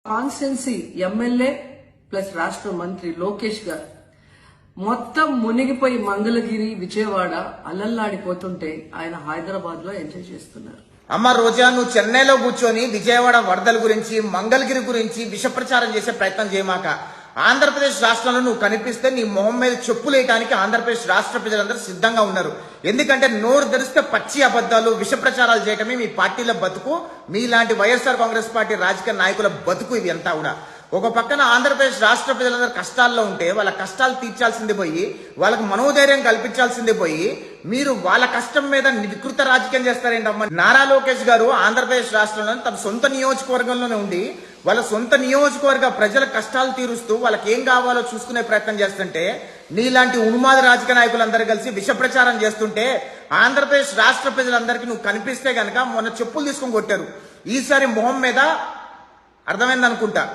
Constituency MLA plus రాష్ట్ర మంత్రి లోకేష్ గారు మొత్తం మునిగిపోయి మంగళగిరి విజయవాడ అల్లల్లాడిపోతుంటే ఆయన హైదరాబాద్ లో ఎంజాయ్ చేస్తున్నారు. అమ్మ రోజా, నువ్వు చెన్నైలో కూర్చొని విజయవాడ వరదల గురించి మంగళగిరి గురించి విష ప్రచారం చేసే ప్రయత్నం చేయమాక. ఆంధ్రప్రదేశ్ రాష్ట్రంలో నువ్వు కనిపిస్తే నీ మొహం మీద చెప్పులు వేయడానికి ఆంధ్రప్రదేశ్ రాష్ట్ర ప్రజలందరూ సిద్ధంగా ఉన్నారు. ఎందుకంటే నోరు తెరిస్తే పచ్చి అబద్ధాలు విష ప్రచారాలు చేయటమే మీ పార్టీల బతుకు, మీలాంటి వైఎస్ఆర్ కాంగ్రెస్ పార్టీ రాజకీయ నాయకుల బతుకు. ఇవి అంతా కూడా ఒక పక్కన ఆంధ్రప్రదేశ్ రాష్ట్ర ప్రజలందరూ కష్టాల్లో ఉంటే వాళ్ళ కష్టాలు తీర్చాల్సింది పోయి, వాళ్ళకి మనోధైర్యం కల్పించాల్సింది పోయి, మీరు వాళ్ళ కష్టం మీద వికృత రాజకీయం చేస్తారేంటమ్మా. నారా లోకేష్ గారు ఆంధ్రప్రదేశ్ రాష్ట్రంలో తమ సొంత నియోజకవర్గంలోనే ఉండి వాళ్ళ సొంత నియోజకవర్గ ప్రజల కష్టాలు తీరుస్తూ వాళ్ళకి ఏం కావాలో చూసుకునే ప్రయత్నం చేస్తుంటే, నీలాంటి ఉన్మాద రాజకీయ నాయకులందరూ కలిసి విష ప్రచారం చేస్తుంటే ఆంధ్రప్రదేశ్ రాష్ట్ర ప్రజలందరికీ నువ్వు కనిపిస్తే గనక మొన్న చెప్పులు తీసుకొని కొట్టారు. ఈసారి మొహం మీద అర్థమైందనుకుంటా.